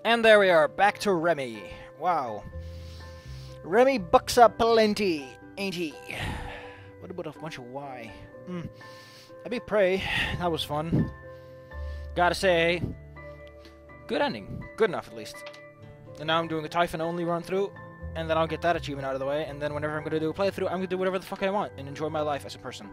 And there we are, back to Remy. Wow. Remy bucks up plenty, ain't he? What about a bunch of Y? I be pray. That was fun. Gotta say, good ending. Good enough, at least. And now I'm doing a Typhon only run through, and then I'll get that achievement out of the way, and then whenever I'm gonna do a playthrough, I'm gonna do whatever the fuck I want and enjoy my life as a person.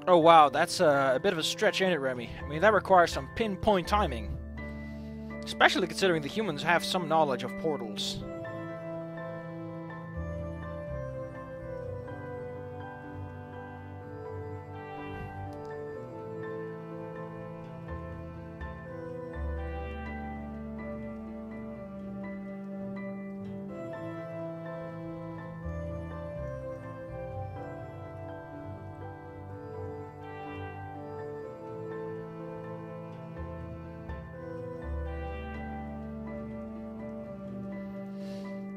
Oh wow, that's a bit of a stretch, ain't it, Remy? I mean, that requires some pinpoint timing. Especially considering the humans have some knowledge of portals.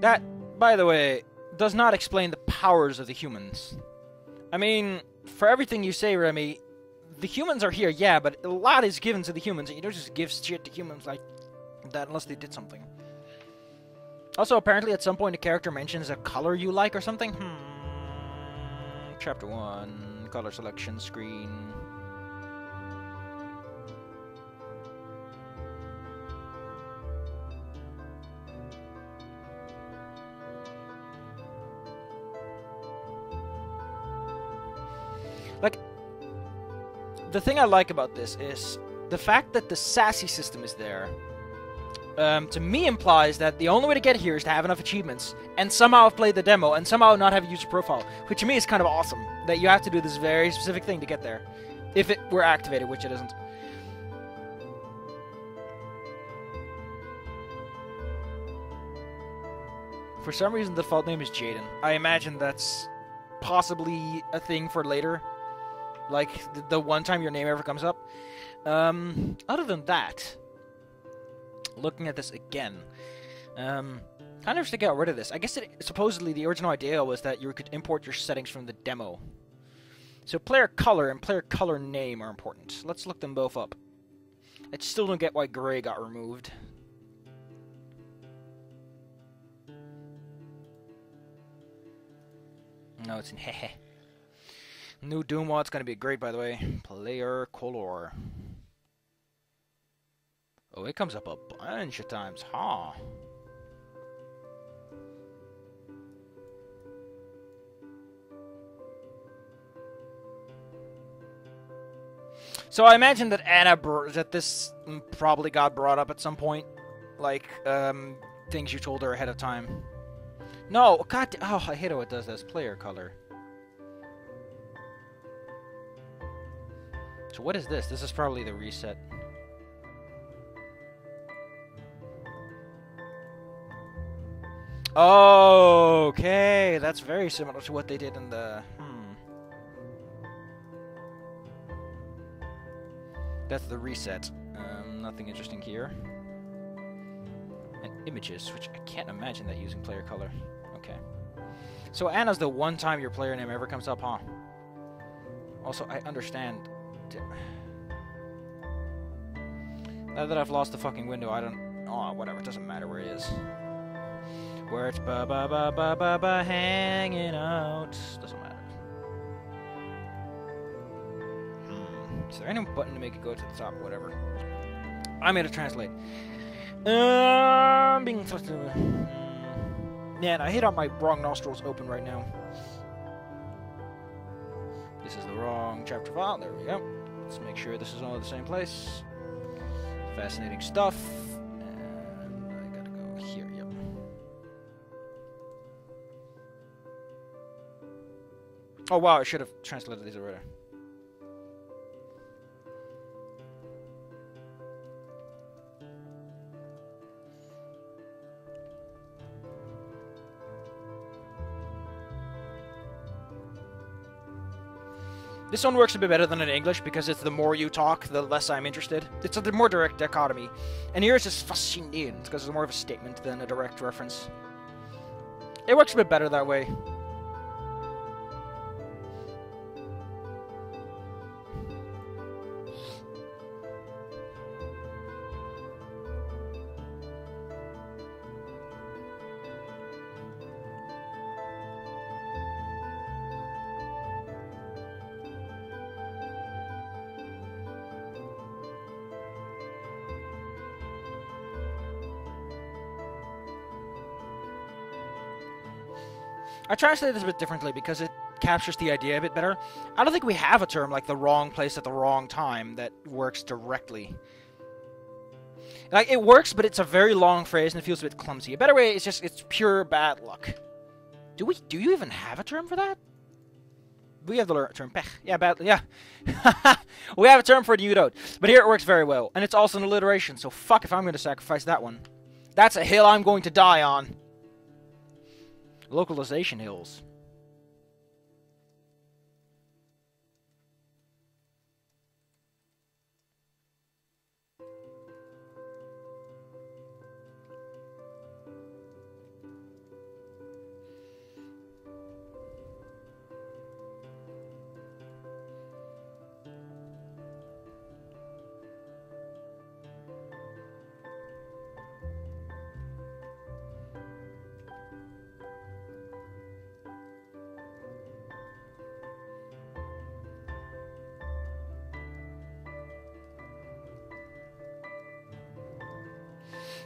That, by the way, does not explain the powers of the humans. I mean, for everything you say, Remy, the humans are here, yeah, but a lot is given to the humans, and you don't just give shit to humans like that unless they did something. Also, apparently at some point a character mentions a color you like or something. Chapter 1, color selection screen. Like, the thing I like about this is the fact that the sassy system is there. To me implies that the only way to get here is to have enough achievements and somehow have played the demo and somehow not have a user profile, which to me is kind of awesome, that you have to do this very specific thing to get there, if it were activated, which it isn't. For some reason the default name is Jaden. I imagine that's possibly a thing for later, like the one time your name ever comes up. Other than that, looking at this again, kind of wish to get rid of this. I guess supposedly the original idea was that you could import your settings from the demo. So player color and player color name are important. Let's look them both up. I still don't get why gray got removed. No, it's in hehe. New Doom mod's gonna be great, by the way. Player color. Oh, it comes up a bunch of times, huh? So I imagine that that this probably got brought up at some point, like things you told her ahead of time. No, god, oh, I hate how it does this. Player color. So what is this? This is probably the reset. Okay, that's very similar to what they did in the... That's the reset. Nothing interesting here. And images, which I can't imagine that using player color. Okay. So Anna's the one time your player name ever comes up, huh? Also, I understand... Now that I've lost the fucking window, I don't... Oh, whatever, it doesn't matter where it is. Where it's ba-ba-ba-ba-ba-ba hanging out. Doesn't matter. Is there any button to make it go to the top? Whatever. I'm here to translate. Being thrust to... Man, I hate how my wrong nostrils open right now. This is the wrong chapter file. There we go. Let's make sure this is all at the same place. Fascinating stuff. And I gotta go here, yep. Oh wow, I should have translated these already. This one works a bit better than in English because it's the more you talk, the less I'm interested. It's a more direct dichotomy. And here it's just fascinierend because it's more of a statement than a direct reference. It works a bit better that way. I translate this a bit differently because it captures the idea a bit better. I don't think we have a term like the wrong place at the wrong time that works directly. Like, it works, but it's a very long phrase and it feels a bit clumsy. A better way is just, it's pure bad luck. Do you even have a term for that? We have the term pech. Yeah, bad, yeah. We have a term for it, you don't. But here it works very well. And it's also an alliteration, so fuck if I'm going to sacrifice that one. That's a hill I'm going to die on. Localization hills.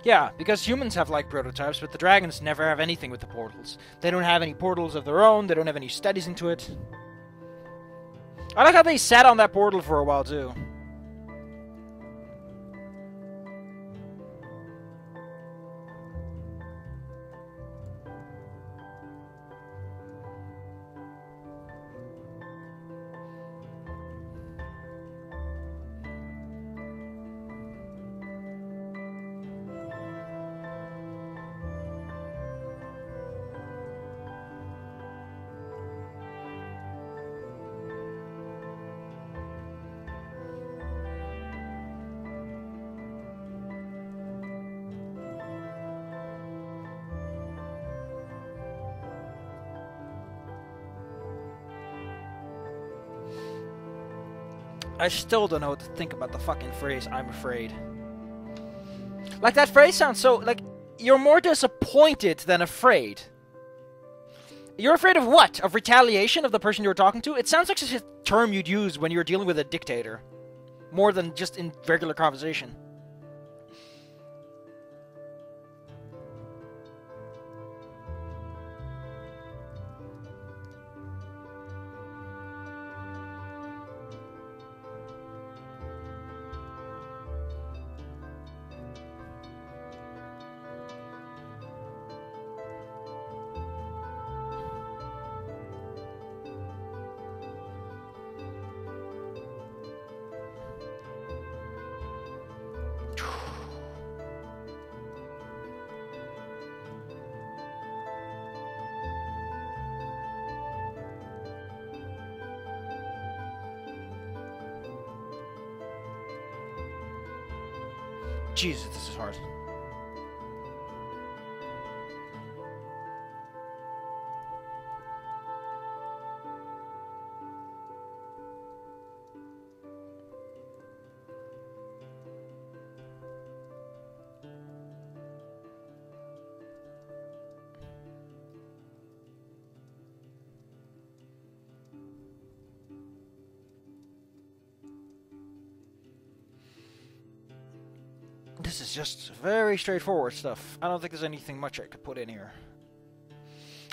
Yeah, because humans have like prototypes, but the dragons never have anything with the portals. They don't have any portals of their own, they don't have any studies into it. I like how they sat on that portal for a while too. I still don't know what to think about the fucking phrase, I'm afraid. Like, that phrase sounds so, like, you're more disappointed than afraid. You're afraid of what? Of retaliation of the person you're talking to? It sounds like such a term you'd use when you're dealing with a dictator. More than just in regular conversation. Jesus, this is hard. This is just very straightforward stuff. I don't think there's anything much I could put in here.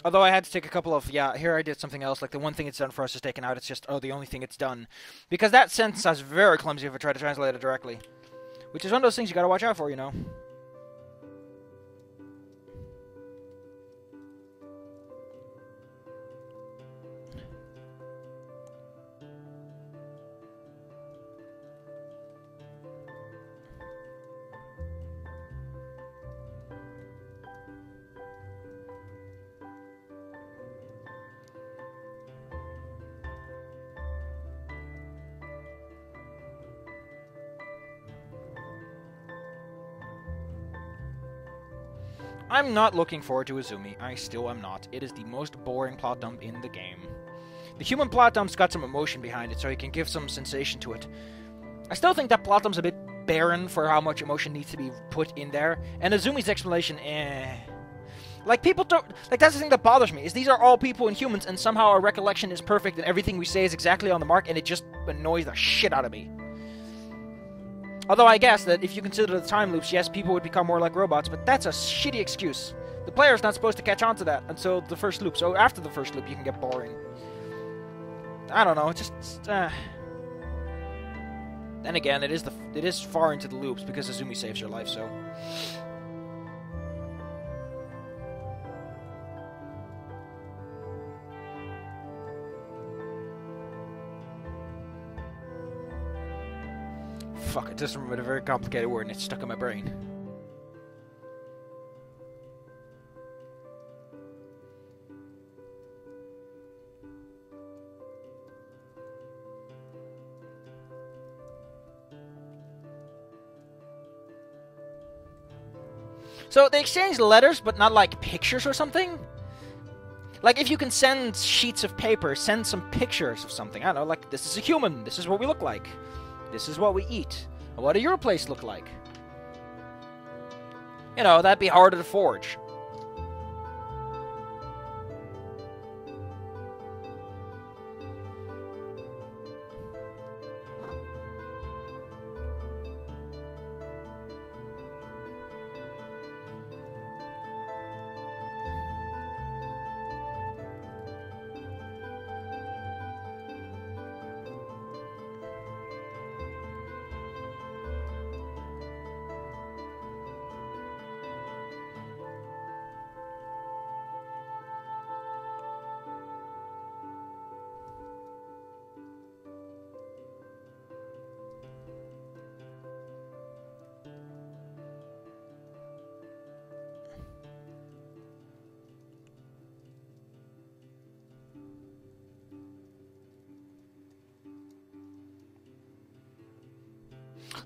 Although I had to take a couple of, yeah, here I did something else, like the one thing it's done for us is taken out, it's just, oh, the only thing it's done. Because that sentence is very clumsy if I try to translate it directly. Which is one of those things you gotta watch out for, you know. I'm not looking forward to Izumi. I still am not. It is the most boring plot dump in the game. The human plot dump's got some emotion behind it, so you can give some sensation to it. I still think that plot dump's a bit barren for how much emotion needs to be put in there, and Izumi's explanation, Like, people don't... Like, that's the thing that bothers me, is these are all people and humans, and somehow our recollection is perfect, and everything we say is exactly on the mark, and it just annoys the shit out of me. Although I guess that if you consider the time loops, yes, people would become more like robots, but that's a shitty excuse. The player's not supposed to catch on to that until the first loop, so after the first loop you can get boring. I don't know, just... Then again, it is far into the loops, because Izumi saves your life, so... Fuck, I just remembered a very complicated word and it's stuck in my brain. So they exchange letters, but not like pictures or something? Like, if you can send sheets of paper, send some pictures of something. I don't know, like, this is a human, this is what we look like. This is what we eat. What do your place look like? You know, that'd be harder to forge.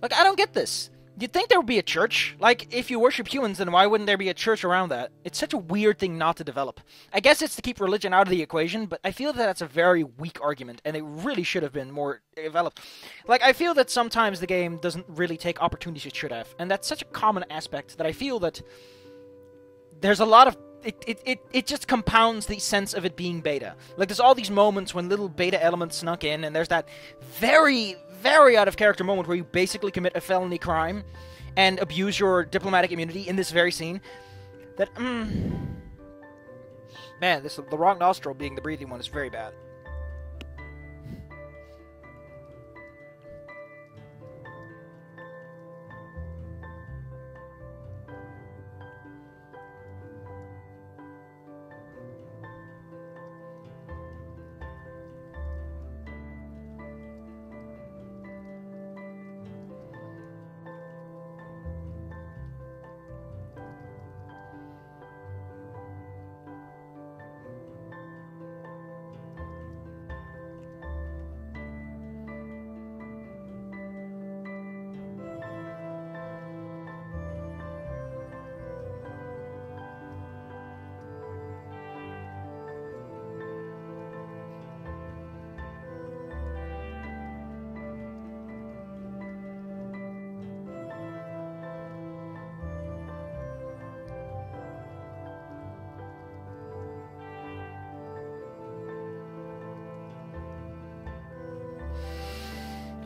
Like, I don't get this. You'd think there would be a church. Like, if you worship humans, then why wouldn't there be a church around that? It's such a weird thing not to develop. I guess it's to keep religion out of the equation, but I feel that that's a very weak argument, and it really should have been more developed. Like, I feel that sometimes the game doesn't really take opportunities it should have, and that's such a common aspect that I feel that there's a lot of... It just compounds the sense of it being beta. Like, there's all these moments when little beta elements snuck in, and there's that very, very out-of-character moment where you basically commit a felony crime and abuse your diplomatic immunity in this very scene. That, Man, the wrong nostril being the breathing one is very bad.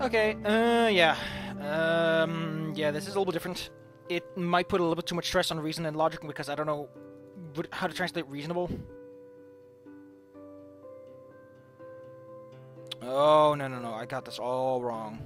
Okay, yeah. Yeah, this is a little bit different. It might put a little bit too much stress on reason and logic because I don't know how to translate reasonable. Oh, no, I got this all wrong.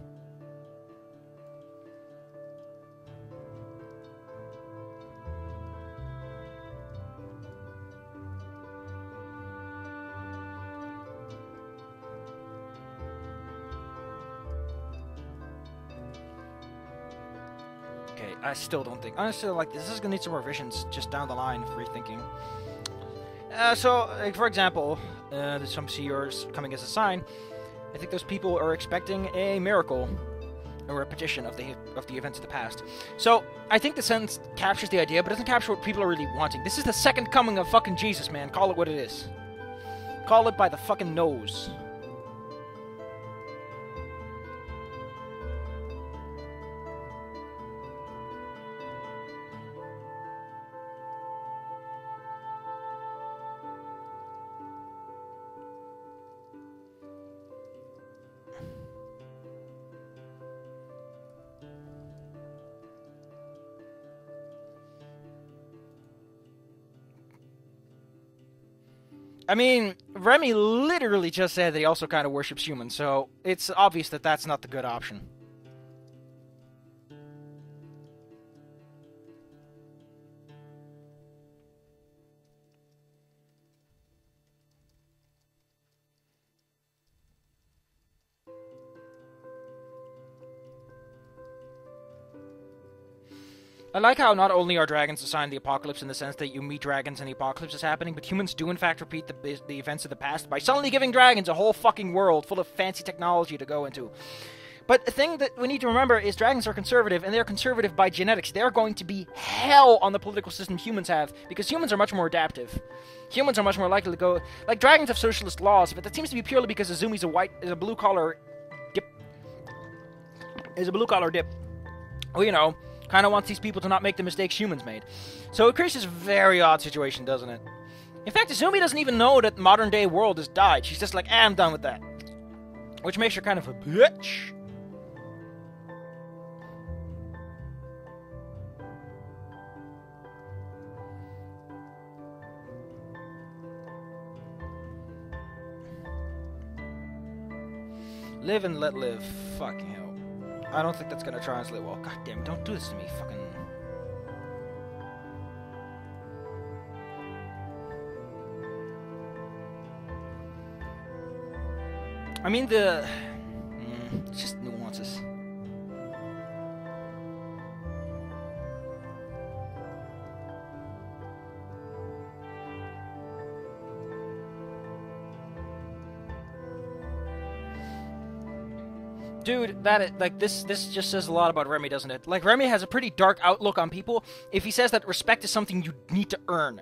I still don't think. Honestly, like, this is gonna need some revisions just down the line of rethinking. So, like, for example, there's some seers coming as a sign. I think those people are expecting a miracle. a repetition of the events of the past. So I think the sentence captures the idea, but doesn't capture what people are really wanting. This is the second coming of fucking Jesus, man. Call it what it is. Call it by the fucking nose. I mean, Remy literally just said that he also kind of worships humans, so it's obvious that that's not the good option. I like how not only are dragons assigned the apocalypse in the sense that you meet dragons and the apocalypse is happening, but humans do in fact repeat the events of the past by suddenly giving dragons a whole fucking world full of fancy technology to go into. But the thing that we need to remember is dragons are conservative, and they're conservative by genetics. They're going to be hell on the political system humans have, because humans are much more adaptive. Humans are much more likely to go... Like, dragons have socialist laws, but that seems to be purely because Azumi's a blue-collar dip. Is a blue-collar dip. Well, you know... kind of wants these people to not make the mistakes humans made. So it creates this very odd situation, doesn't it? In fact, Azumi doesn't even know that the modern-day world has died. She's just like, I'm done with that. Which makes her kind of a bitch. Live and let live. Fucking hell. I don't think that's gonna translate well. God damn, don't do this to me, fucking... I mean, it's just nuances. Dude, this just says a lot about Remy, doesn't it? Like, Remy has a pretty dark outlook on people if he says that respect is something you need to earn.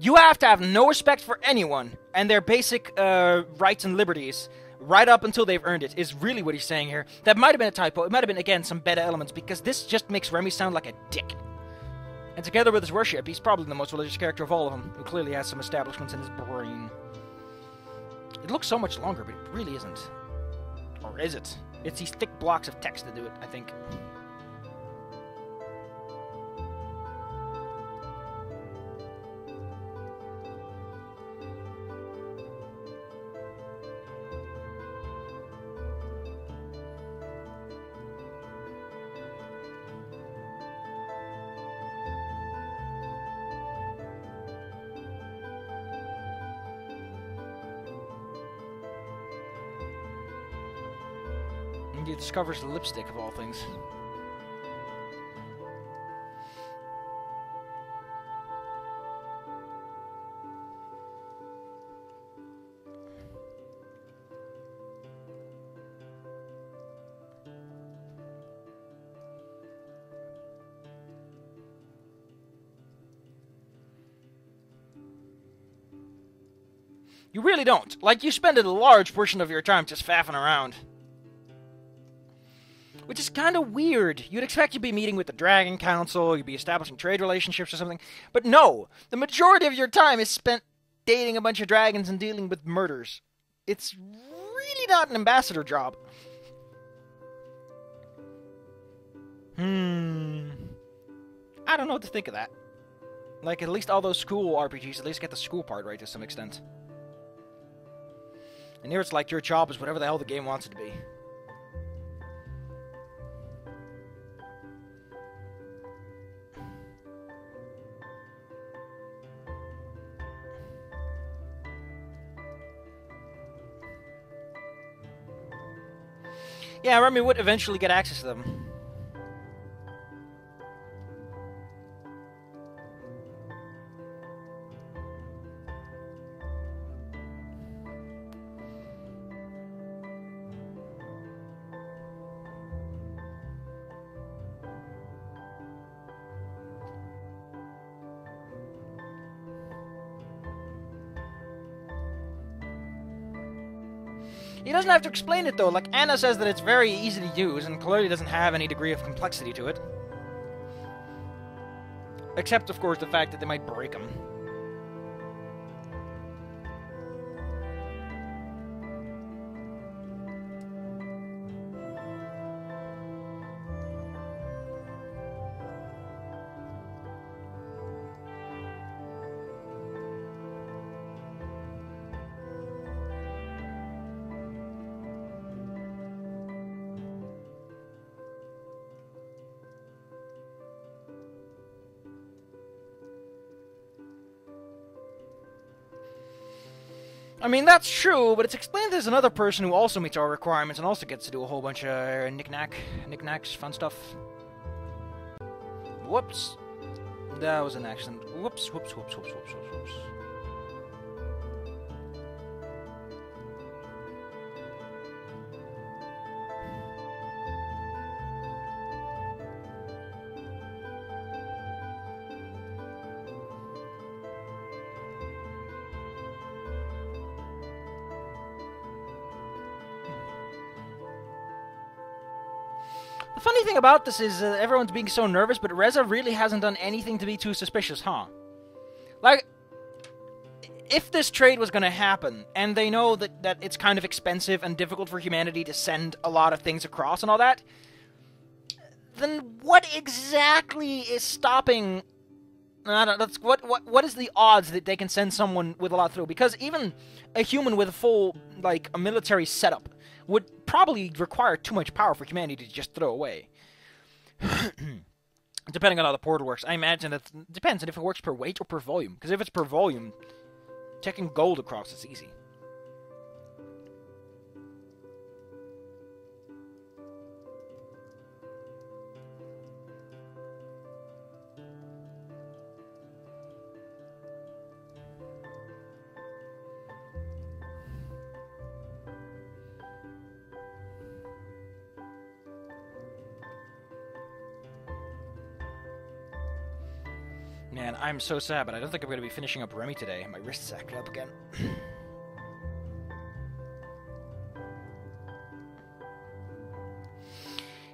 You have to have no respect for anyone and their basic rights and liberties right up until they've earned it, is really what he's saying here. That might have been a typo. It might have been, again, some beta elements, because this just makes Remy sound like a dick. And together with his worship, he's probably the most religious character of all of them, who clearly has some establishments in his brain. It looks so much longer, but it really isn't. Or is it? It's these thick blocks of text that do it, I think. He discovers the lipstick of all things. You really don't. Like, you spend a large portion of your time just faffing around. Which is kind of weird. You'd expect you'd be meeting with the Dragon Council, you'd be establishing trade relationships or something. But no! The majority of your time is spent dating a bunch of dragons and dealing with murders. It's really not an ambassador job. I don't know what to think of that. Like, at least all those school RPGs at least get the school part right to some extent. And here it's like your job is whatever the hell the game wants it to be. Yeah, Remy would eventually get access to them. He doesn't have to explain it, though. Like, Anna says that it's very easy to use, and clearly doesn't have any degree of complexity to it. Except, of course, the fact that they might break them. I mean, that's true, but it's explained there's another person who also meets our requirements and also gets to do a whole bunch of knickknacks, fun stuff. Whoops. That was an accident. Whoops. The funny thing about this is everyone's being so nervous, but Reza really hasn't done anything to be too suspicious, huh? Like, if this trade was going to happen, and they know that it's kind of expensive and difficult for humanity to send a lot of things across and all that, then what exactly is stopping... I don't know, what is the odds that they can send someone with a lot through? Because even a human with a full, like, a military setup would probably require too much power for humanity to just throw away. Depending on how the portal works. I imagine it depends on if it works per weight or per volume. Because if it's per volume, checking gold across is easy. Man, I'm so sad, but I don't think I'm going to be finishing up Remy today. My wrist's acting up again.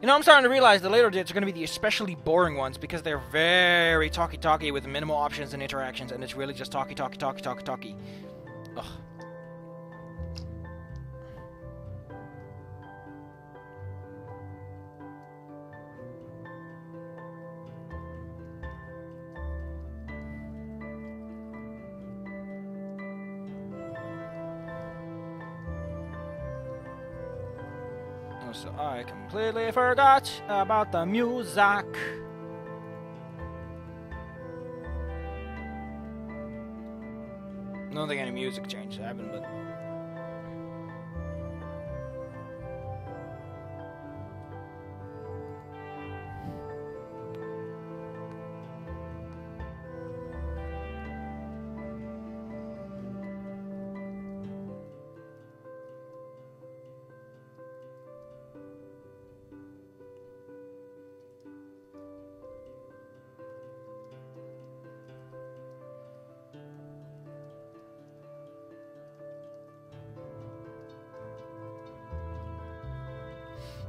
You know, I'm starting to realize the later dates are going to be the especially boring ones because they're very talky-talky with minimal options and interactions, and it's really just talky. Ugh. So I completely forgot about the music. I don't think any music changes happened, but...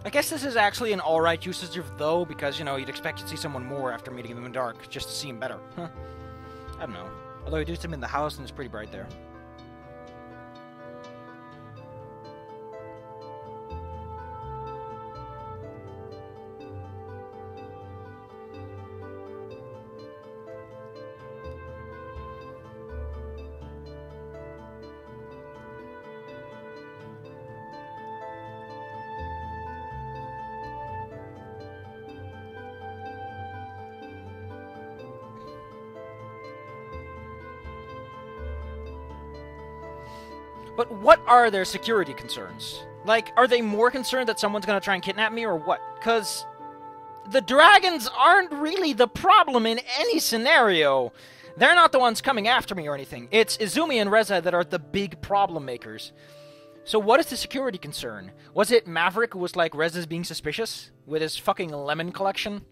I guess this is actually an alright usage of though, because, you know, you'd expect to see someone more after meeting them in the dark, just to see him better. Huh. I don't know. Although he do see him in the house and it's pretty bright there. But what are their security concerns? Like, are they more concerned that someone's gonna try and kidnap me, or what? Because the dragons aren't really the problem in any scenario. They're not the ones coming after me or anything. It's Izumi and Reza that are the big problem makers. So what is the security concern? Was it Maverick who was like, Reza's being suspicious? With his fucking lemon collection?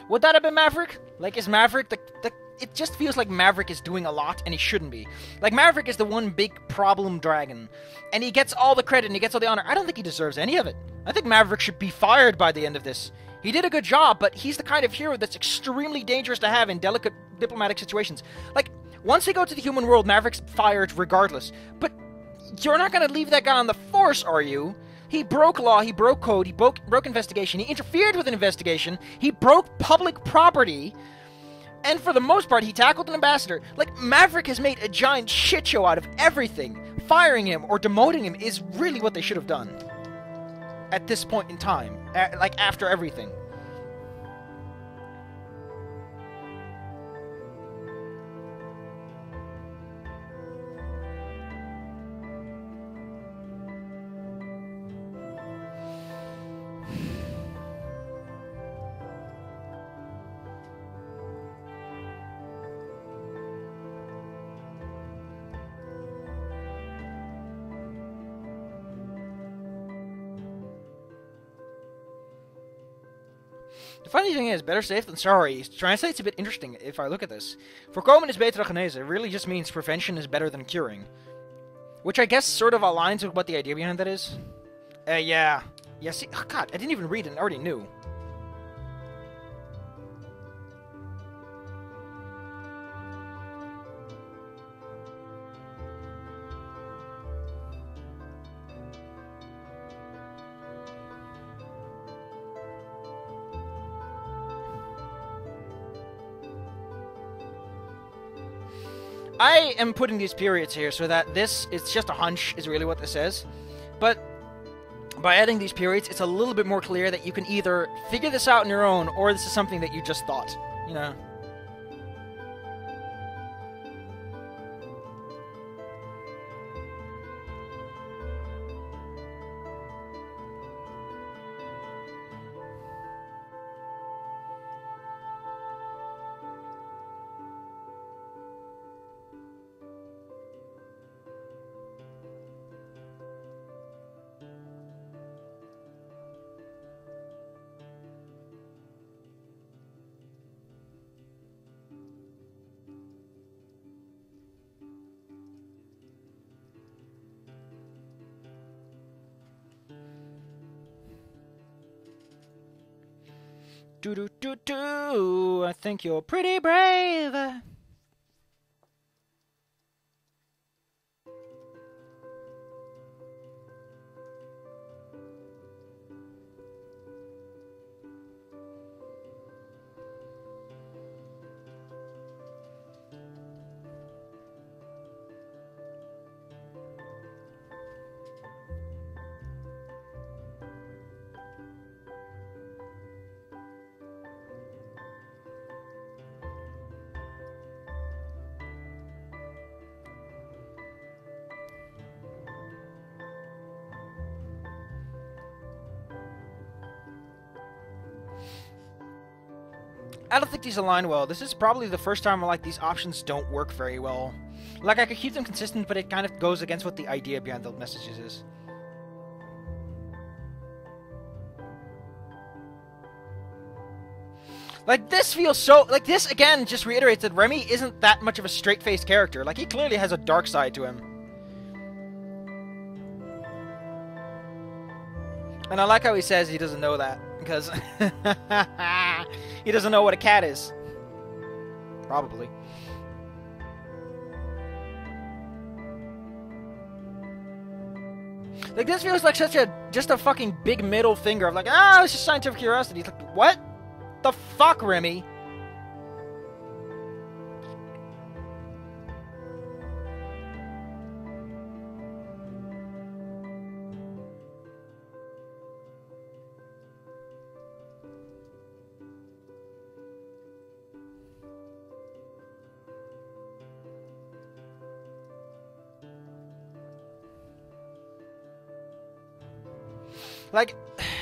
Would that have been Maverick? Like, is Maverick it just feels like Maverick is doing a lot, and he shouldn't be. Like, Maverick is the one big problem dragon, and he gets all the credit and he gets all the honor. I don't think he deserves any of it. I think Maverick should be fired by the end of this. He did a good job, but he's the kind of hero that's extremely dangerous to have in delicate diplomatic situations. Like, once they go to the human world, Maverick's fired regardless. But you're not going to leave that guy on the force, are you? He broke law, he broke code, he broke investigation, he interfered with an investigation, he broke public property, and for the most part, he tackled an ambassador. Like, Maverick has made a giant shit show out of everything. Firing him or demoting him is really what they should have done. At this point in time. Like, after everything. The funny thing is, better safe than sorry translates a bit interesting if I look at this. Voorkomen is beter genezen really just means prevention is better than curing. Which I guess sort of aligns with what the idea behind that is. Yeah. Yeah, see, oh god, I didn't even read it and I already knew. I am putting these periods here so that this, it's just a hunch, is really what this says. But by adding these periods, it's a little bit more clear that you can either figure this out on your own, or this is something that you just thought, you know? Do, I think you're pretty brave. I don't think these align well. This is probably the first time where, like, these options don't work very well. Like, I could keep them consistent, but it kind of goes against what the idea behind the messages is. Like, this feels so... Like, this, again, just reiterates that Remy isn't that much of a straight-faced character. Like, he clearly has a dark side to him. And I like how he says he doesn't know that. Because he doesn't know what a cat is. Probably. Like, this feels like such a, just a fucking big middle finger of like, it's just scientific curiosity. It's like, what the fuck, Remy?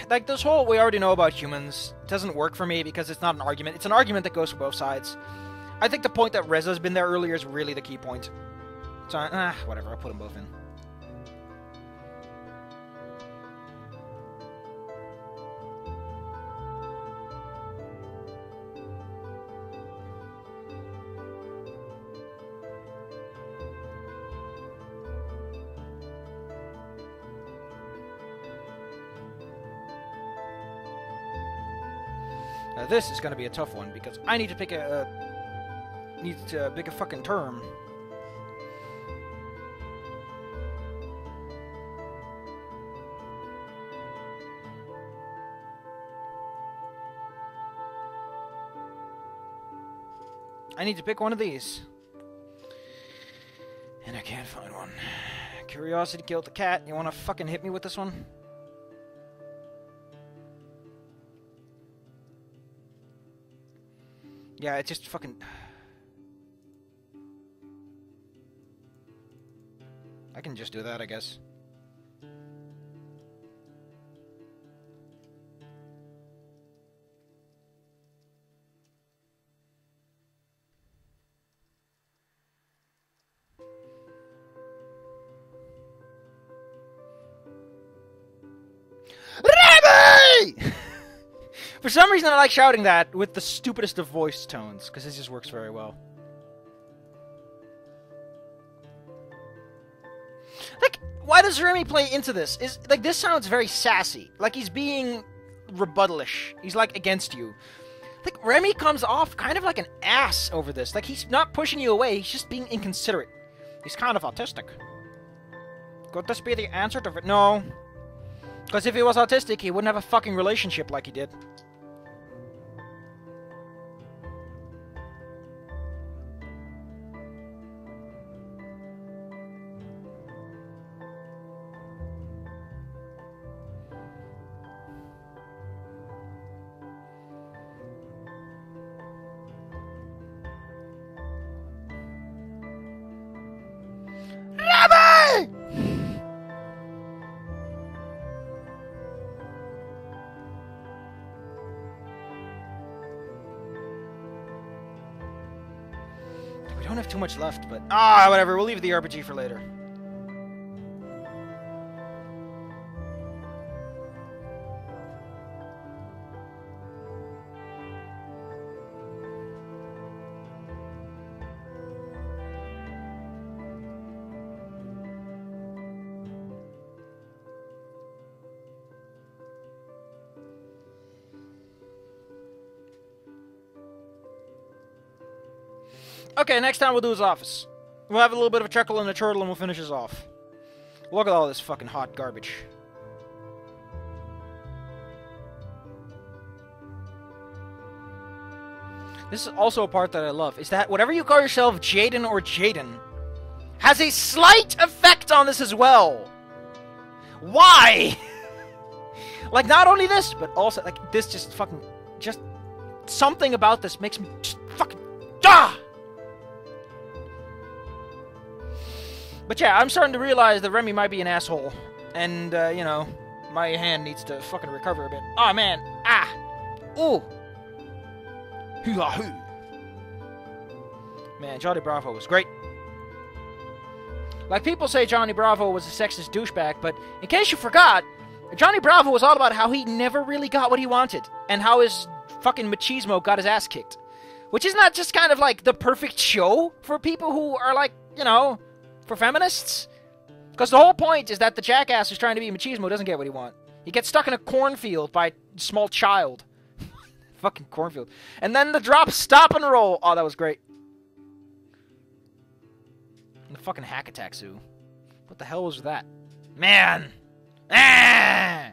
Like this whole we already know about humans doesn't work for me because it's not an argument. It's an argument that goes for both sides. I think the point that Reza's been there earlier is really the key point. So, whatever, I'll put them both in. This is gonna be a tough one because I need to pick a fucking term. I need to pick one of these. And I can't find one. Curiosity killed the cat. You wanna fucking hit me with this one? Yeah, it's just fucking... I can just do that, I guess. Remy! For some reason I like shouting that with the stupidest of voice tones, because it just works very well. Like, why does Remy play into this? Like, this sounds very sassy. Like, he's being rebuttalish. He's, like, against you. Like, Remy comes off kind of like an ass over this. Like, he's not pushing you away, he's just being inconsiderate. He's kind of autistic. Could this be the answer to it? No. Because if he was autistic, he wouldn't have a fucking relationship like he did. Remy! We don't have too much left, but... Ah, whatever, we'll leave the RPG for later. Okay, next time we'll do his office. We'll have a little bit of a chuckle and a turtle and we'll finish his off. Look at all this fucking hot garbage. This is also a part that I love, is that whatever you call yourself, Jaden or Jaden, has a slight effect on this as well. Why? Like, not only this, but also, like, this just fucking, just something about this makes me just fucking, ah! But yeah, I'm starting to realize that Remy might be an asshole. And, you know, my hand needs to fucking recover a bit. Oh, man. Ah. Ooh. Hoo-ha-hoo. Man, Johnny Bravo was great. Like, people say Johnny Bravo was a sexist douchebag, but in case you forgot, Johnny Bravo was all about how he never really got what he wanted. And how his fucking machismo got his ass kicked. Which is not just kind of like the perfect show for people who are like, you know... for feminists? Because the whole point is that the jackass who's trying to be machismo doesn't get what he wants. He gets stuck in a cornfield by a small child. Fucking cornfield. And then the drop, stop, and roll. Oh, that was great. And the fucking hack attack zoo. What the hell was that? Man! Ah!